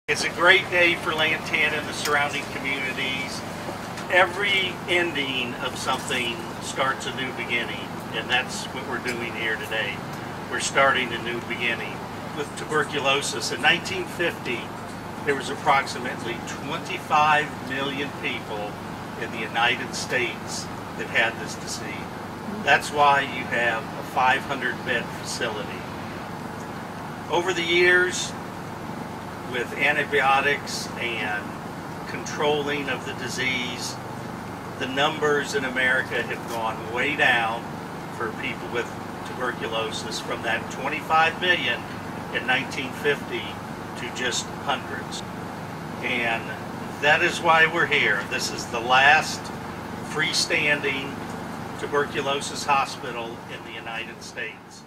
It's a great day for Lantana and the surrounding communities. Every ending of something starts a new beginning, and that's what we're doing here today. We're starting a new beginning. With tuberculosis, in 1950, there was approximately 25 million people in the United States that had this disease. That's why you have a 500-bed facility. Over the years, with antibiotics and controlling of the disease, the numbers in America have gone way down for people with tuberculosis, from that 25 million in 1950 to just hundreds. And that is why we're here. This is the last freestanding tuberculosis hospital in the United States.